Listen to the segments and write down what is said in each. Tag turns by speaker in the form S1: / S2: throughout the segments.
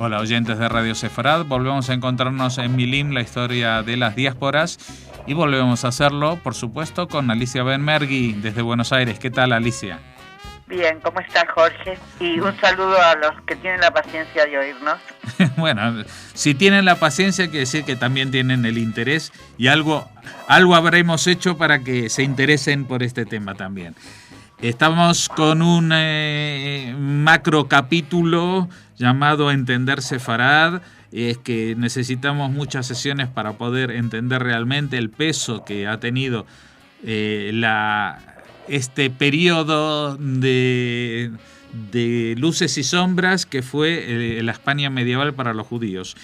S1: Hola oyentes de Radio Sefarad, volvemos a encontrarnos en Milim, la historia de las diásporas, y volvemos a hacerlo, por supuesto, con Alicia Benmergui desde Buenos Aires. ¿Qué tal, Alicia?
S2: Bien, ¿cómo estás, Jorge? Y un saludo a los que tienen la paciencia de oírnos.
S1: Bueno, si tienen la paciencia, quiere decir que también tienen el interés y algo habremos hecho para que se interesen por este tema también. Estamos con un macro capítulo llamado Entender Sefarad. Es que necesitamos muchas sesiones para poder entender realmente el peso que ha tenido este periodo de luces y sombras que fue la España medieval para los judíos.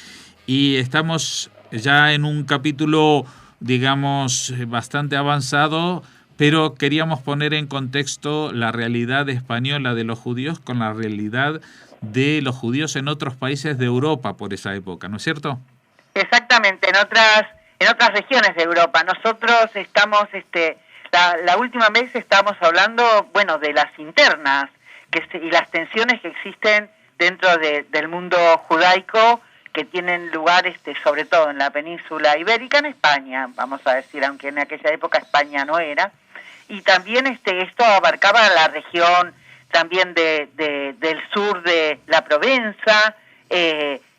S1: Y estamos ya en un capítulo, digamos, bastante avanzado, pero queríamos poner en contexto la realidad española de los judíos con la realidad de los judíos en otros países de Europa por esa época, ¿no es cierto?
S2: Exactamente, en otras regiones de Europa. Nosotros estamos, la última vez estábamos hablando, bueno, de las internas y las tensiones que existen dentro del mundo judaico, que tienen lugar sobre todo en la península ibérica, en España, vamos a decir, aunque en aquella época España no era. Y también esto abarcaba la región también del sur de la Provenza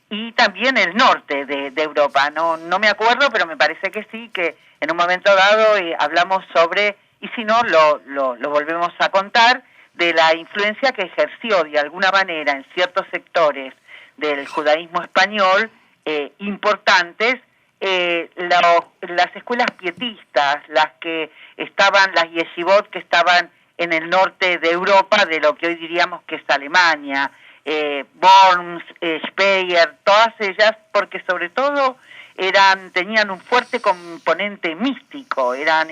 S2: y también el norte de Europa. No me acuerdo, pero me parece que sí, que en un momento dado hablamos sobre, y si no, lo volvemos a contar, de la influencia que ejerció de alguna manera en ciertos sectores del judaísmo español importantes, las escuelas pietistas, las yeshivot que estaban en el norte de Europa, de lo que hoy diríamos que es Alemania, Worms, Speyer, todas ellas, porque sobre todo tenían un fuerte componente místico, eran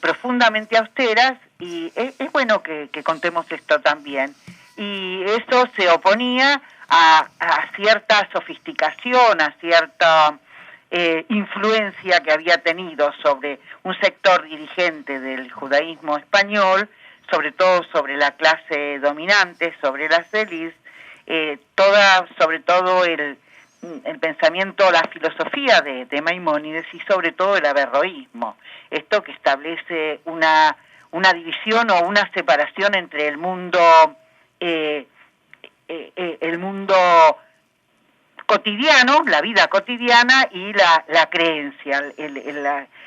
S2: profundamente austeras, y es bueno que contemos esto también. Y eso se oponía a cierta sofisticación, a cierta influencia que había tenido sobre un sector dirigente del judaísmo español, sobre todo sobre la clase dominante, sobre las élites, sobre todo el pensamiento, la filosofía de Maimónides y sobre todo el averroísmo. Esto que establece una división o una separación entre el mundo cotidiano, la vida cotidiana, y la creencia,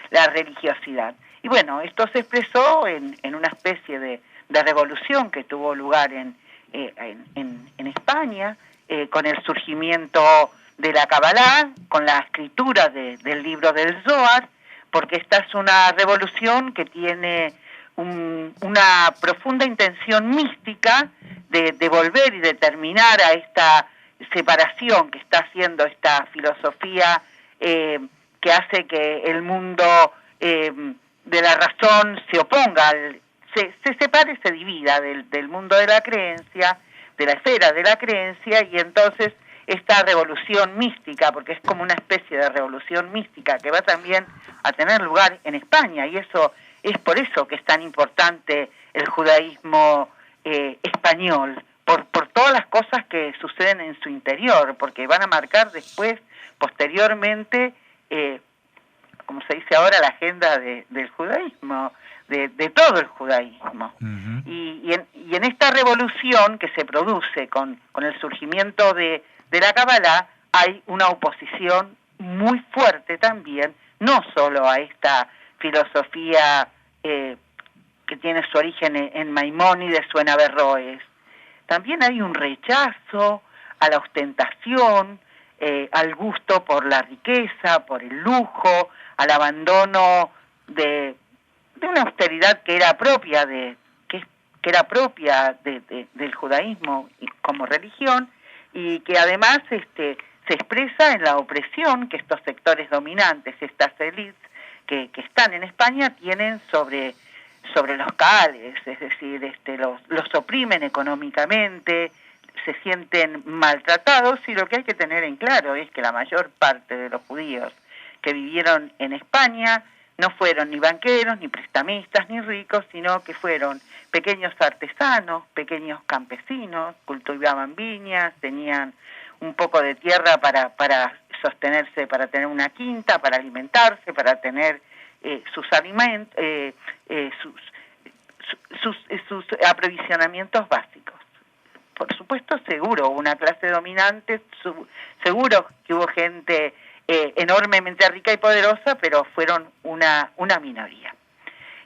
S2: la religiosidad. Y bueno, esto se expresó en una especie de revolución que tuvo lugar en España, con el surgimiento de la Kabbalah, con la escritura del libro del Zohar, porque esta es una revolución que tiene una profunda intención mística de volver y de terminar a esta separación que está haciendo esta filosofía que hace que el mundo de la razón se oponga, se separe, se divida del mundo de la creencia, de la esfera de la creencia, y entonces esta revolución mística, porque es como una especie de revolución mística que va también a tener lugar en España, y eso es por eso que es tan importante el judaísmo español, por todas las cosas que suceden en su interior, porque van a marcar después, posteriormente, como se dice ahora, la agenda del judaísmo, de todo el judaísmo. Uh-huh. Y en esta revolución que se produce con el surgimiento de la Kabbalah, hay una oposición muy fuerte también, no solo a esta filosofía que tiene su origen en Maimónides o en Averroes. También hay un rechazo a la ostentación, al gusto por la riqueza, por el lujo, al abandono de una austeridad que era propia del judaísmo como religión, y que además se expresa en la opresión que estos sectores dominantes, estas élites que están en España, tienen sobre los cales, es decir, los oprimen económicamente, se sienten maltratados, y lo que hay que tener en claro es que la mayor parte de los judíos que vivieron en España no fueron ni banqueros, ni prestamistas, ni ricos, sino que fueron pequeños artesanos, pequeños campesinos, cultivaban viñas, tenían un poco de tierra para sostenerse, para tener una quinta, para alimentarse, para tener sus alimentos, sus aprovisionamientos básicos. Por supuesto, seguro hubo una clase dominante, seguro que hubo gente enormemente rica y poderosa, pero fueron una minoría.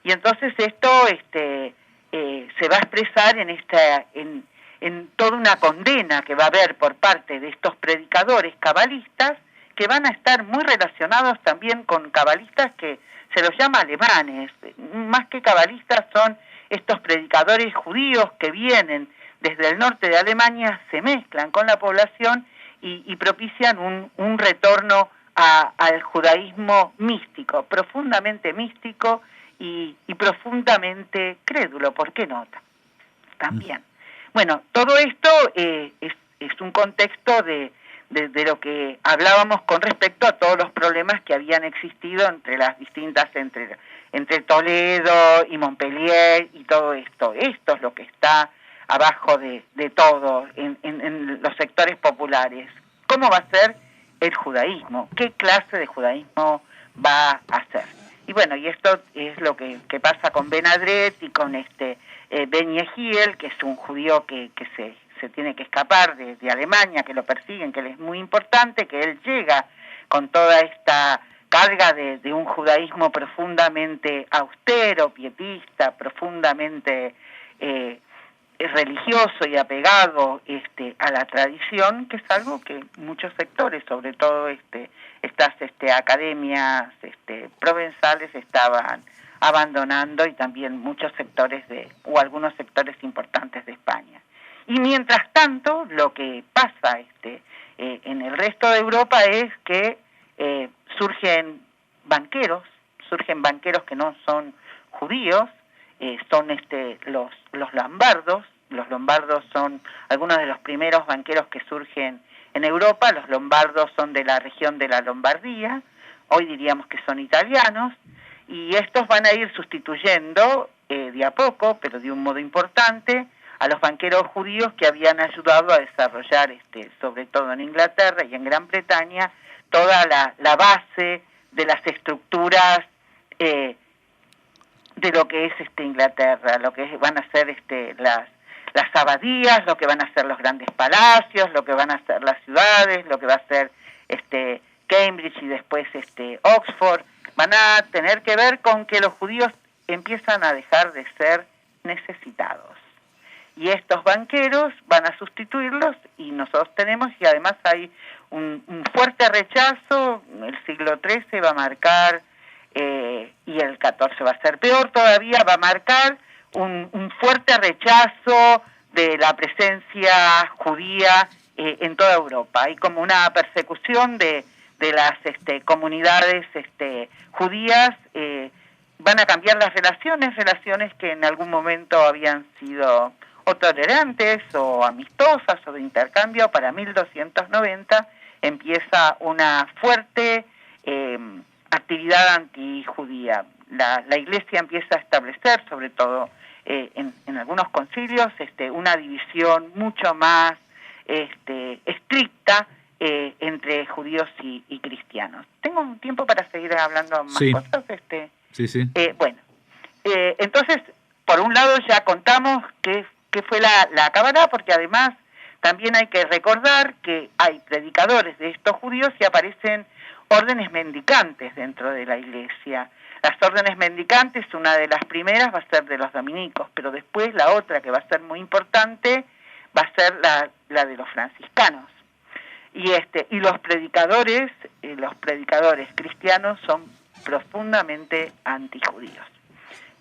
S2: Y entonces esto se va a expresar en toda una condena que va a haber por parte de estos predicadores cabalistas, que van a estar muy relacionados también con cabalistas que se los llama alemanes. Más que cabalistas son estos predicadores judíos que vienen desde el norte de Alemania, se mezclan con la población y propician un retorno al judaísmo místico, profundamente místico y profundamente crédulo, ¿por qué no? También. Bueno, todo esto es un contexto de lo que hablábamos con respecto a todos los problemas que habían existido entre las distintas, entre Toledo y Montpellier y todo esto. Esto es lo que está abajo de todo en los sectores populares. ¿Cómo va a ser el judaísmo? ¿Qué clase de judaísmo va a ser? Y bueno, y esto es lo que pasa con Ben Adret y con Ben Yehiel, que es un judío que se tiene que escapar de Alemania, que lo persiguen, que él es muy importante, que él llega con toda esta carga de un judaísmo profundamente austero, pietista, profundamente religioso y apegado a la tradición, que es algo que muchos sectores, sobre todo estas academias provenzales, estaban abandonando, y también muchos sectores o algunos sectores importantes de España. Y mientras tanto, lo que pasa en el resto de Europa es que surgen banqueros que no son judíos, son los lombardos. Los lombardos son algunos de los primeros banqueros que surgen en Europa. Los lombardos son de la región de la Lombardía, hoy diríamos que son italianos, y estos van a ir sustituyendo de a poco, pero de un modo importante, a los banqueros judíos que habían ayudado a desarrollar, sobre todo en Inglaterra y en Gran Bretaña, toda la base de las estructuras de lo que es Inglaterra, lo que van a ser las abadías, lo que van a ser los grandes palacios, lo que van a ser las ciudades, lo que va a ser Cambridge y después Oxford. Van a tener que ver con que los judíos empiezan a dejar de ser necesitados. Y estos banqueros van a sustituirlos, y nosotros tenemos, y además hay un fuerte rechazo. El siglo XIII va a marcar, y el XIV va a ser peor todavía, va a marcar un fuerte rechazo de la presencia judía en toda Europa. Hay como una persecución de las comunidades judías. Van a cambiar las relaciones que en algún momento habían sido o tolerantes o amistosas o de intercambio. Para 1290 empieza una fuerte actividad antijudía. La Iglesia empieza a establecer, sobre todo en algunos concilios, una división mucho más estricta entre judíos y cristianos. ¿Tengo un tiempo para seguir hablando más cosas?
S1: Sí.
S2: Bueno, entonces, por un lado ya contamos qué fue la Cábala, porque además también hay que recordar que hay predicadores de estos judíos y aparecen órdenes mendicantes dentro de la Iglesia. Las órdenes mendicantes, una de las primeras va a ser de los dominicos, pero después la otra que va a ser muy importante va a ser la de los franciscanos. Y los predicadores cristianos son profundamente antijudíos.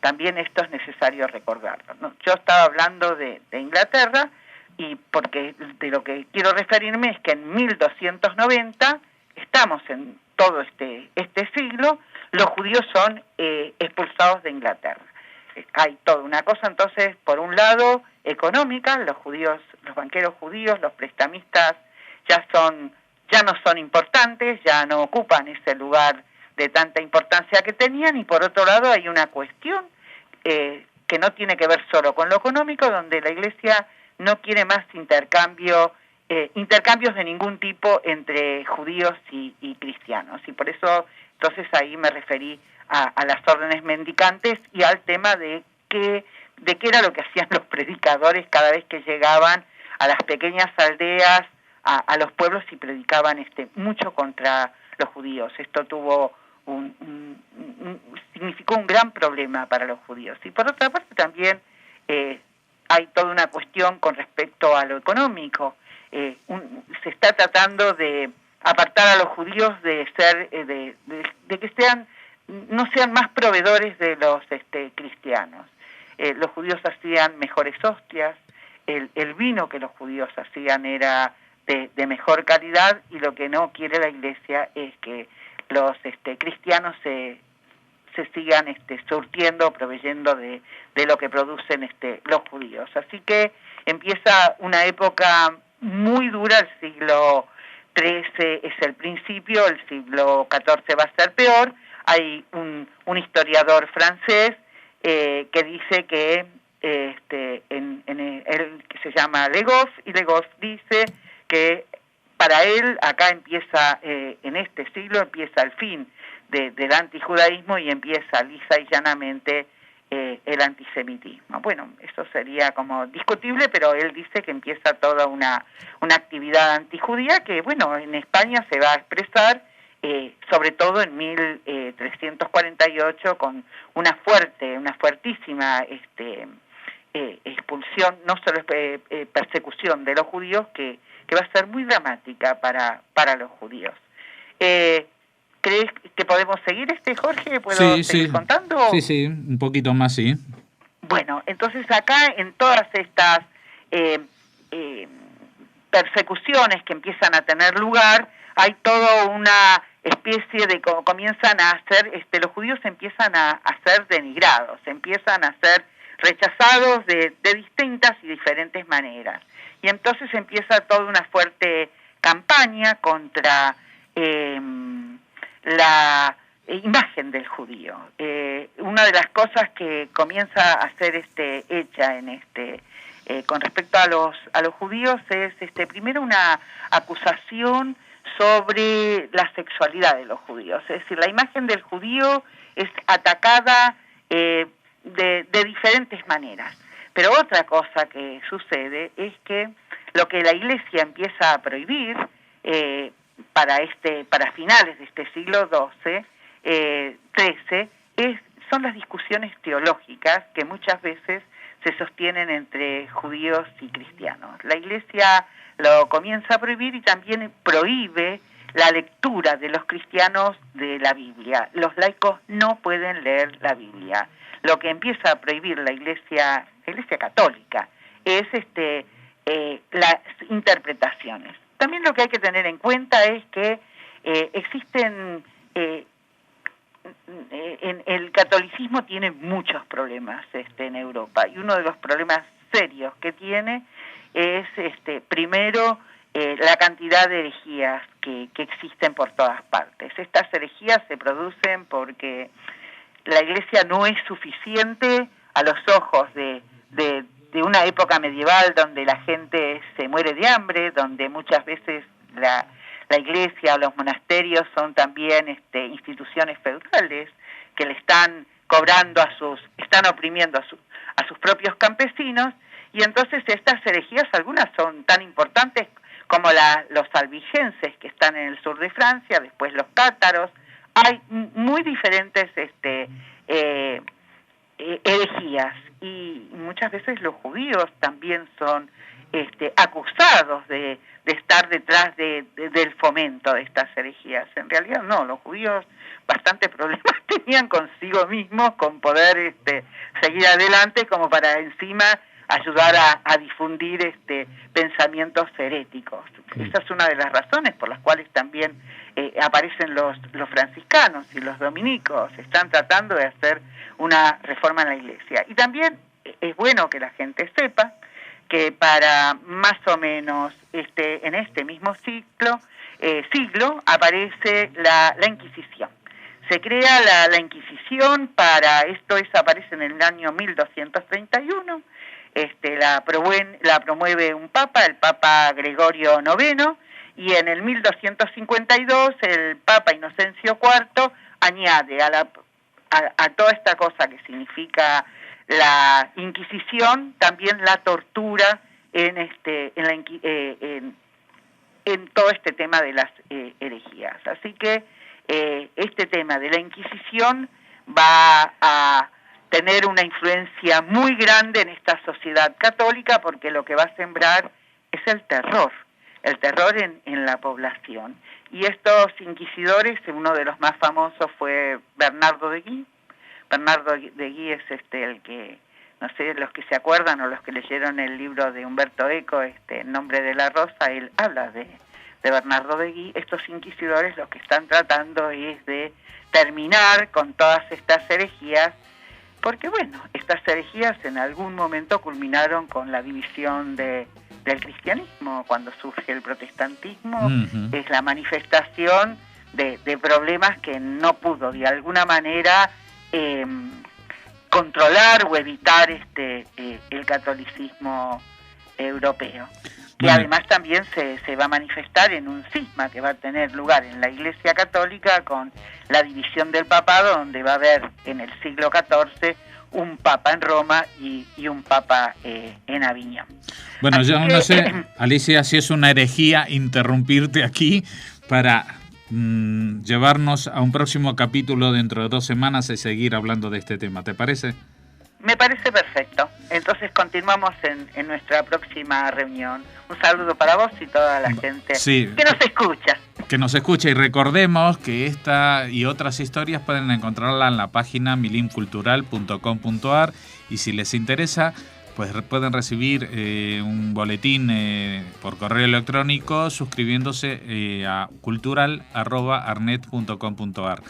S2: También esto es necesario recordarlo, ¿no? Yo estaba hablando de Inglaterra, y porque de lo que quiero referirme es que en 1290, estamos en todo este siglo, los judíos son expulsados de Inglaterra. Hay toda una cosa, entonces, por un lado, económica. Los banqueros judíos, los prestamistas ya no son importantes, ya no ocupan ese lugar de tanta importancia que tenían, y por otro lado hay una cuestión que no tiene que ver solo con lo económico, donde la Iglesia no quiere más intercambio intercambios de ningún tipo entre judíos y cristianos. Y por eso, entonces ahí me referí a las órdenes mendicantes y al tema de qué era lo que hacían los predicadores cada vez que llegaban a las pequeñas aldeas, a los pueblos, y predicaban mucho contra los judíos. Esto tuvo significó un gran problema para los judíos. Y por otra parte también hay toda una cuestión con respecto a lo económico. Se está tratando de apartar a los judíos de ser, de que no sean más proveedores de los cristianos. Los judíos hacían mejores hostias, el vino que los judíos hacían era de mejor calidad, y lo que no quiere la Iglesia es que los cristianos se sigan surtiendo, proveyendo de lo que producen los judíos. Así que empieza una época muy dura. El siglo XIII es el principio, el siglo XIV va a ser peor. Hay un historiador francés que dice que él que se llama Legoff, y Legoff dice que para él acá empieza, en este siglo empieza el fin del antijudaísmo, y empieza lisa y llanamente el antisemitismo. Bueno, eso sería como discutible, pero él dice que empieza toda una actividad antijudía que, bueno, en España se va a expresar sobre todo en 1348 con una fuertísima expulsión, no solo persecución de los judíos, que va a ser muy dramática para los judíos. ¿Crees que podemos seguir, Jorge? ¿Puedo seguir contando?
S1: Sí, un poquito más, sí.
S2: Bueno, entonces acá en todas estas persecuciones que empiezan a tener lugar, hay toda una especie de, comienzan a hacer, los judíos empiezan a ser denigrados, empiezan a ser rechazados de distintas y diferentes maneras. Y entonces empieza toda una fuerte campaña contra la imagen del judío. Una de las cosas que comienza a ser hecha con respecto a los judíos es primero una acusación sobre la sexualidad de los judíos. Es decir, la imagen del judío es atacada de diferentes maneras. Pero otra cosa que sucede es que lo que la Iglesia empieza a prohibir para finales de este siglo XIII, son las discusiones teológicas que muchas veces se sostienen entre judíos y cristianos. La Iglesia lo comienza a prohibir, y también prohíbe la lectura de los cristianos de la Biblia. Los laicos no pueden leer la Biblia. Lo que empieza a prohibir la Iglesia católica es las interpretaciones. También lo que hay que tener en cuenta es que existen el catolicismo tiene muchos problemas en Europa, y uno de los problemas serios que tiene es primero la cantidad de herejías que existen por todas partes. Estas herejías se producen porque la Iglesia no es suficiente a los ojos de una época medieval donde la gente se muere de hambre, donde muchas veces la Iglesia o los monasterios son también instituciones feudales que le están cobrando están oprimiendo a sus propios campesinos. Y entonces estas herejías, algunas son tan importantes como los albigenses, que están en el sur de Francia, después los cátaros. Hay muy diferentes herejías, y muchas veces los judíos también son acusados de estar detrás del fomento de estas herejías. En realidad no, los judíos bastante problemas tenían consigo mismos con poder seguir adelante, como para encima ayudar a difundir pensamientos heréticos. Esa es una de las razones por las cuales también aparecen los franciscanos y los dominicos. Están tratando de hacer una reforma en la Iglesia. Y también es bueno que la gente sepa que para más o menos en este mismo siglo aparece la Inquisición. Se crea la Inquisición aparece en el año 1231. la promueve un papa, el Papa Gregorio IX, y en el 1252 el Papa Inocencio IV añade a toda esta cosa que significa la Inquisición, también la tortura en todo este tema de las herejías. Así que este tema de la Inquisición va a tener una influencia muy grande en esta sociedad católica, porque lo que va a sembrar es el terror en la población. Y estos inquisidores, uno de los más famosos fue Bernardo de Guy. Bernardo de Guy es el que, no sé, los que se acuerdan o los que leyeron el libro de Humberto Eco, El nombre de la rosa, él habla de Bernardo de Guy. Estos inquisidores lo que están tratando es de terminar con todas estas herejías, porque bueno, estas herejías en algún momento culminaron con la división del cristianismo. Cuando surge el protestantismo, es la manifestación de problemas que no pudo de alguna manera controlar o evitar el catolicismo europeo. Y además también se va a manifestar en un cisma que va a tener lugar en la Iglesia Católica con la división del papado, donde va a haber en el siglo XIV un papa en Roma y un papa en Aviñón.
S1: Bueno, así yo no sé, Alicia, si es una herejía interrumpirte aquí para llevarnos a un próximo capítulo dentro de 2 semanas y seguir hablando de este tema. ¿Te parece?
S2: Me parece perfecto. Entonces continuamos en nuestra próxima reunión. Un saludo para vos y toda la gente que nos escucha.
S1: Que nos escucha, y recordemos que esta y otras historias pueden encontrarla en la página milincultural.com.ar, y si les interesa, pues pueden recibir un boletín por correo electrónico suscribiéndose a cultural@arnet.com.ar.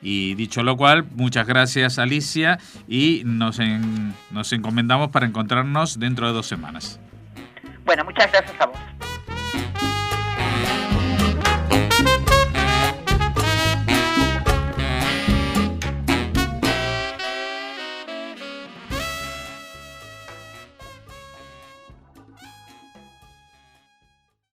S1: Y dicho lo cual, muchas gracias, Alicia, y nos encomendamos para encontrarnos dentro de 2 semanas.
S2: Bueno, muchas gracias a vos.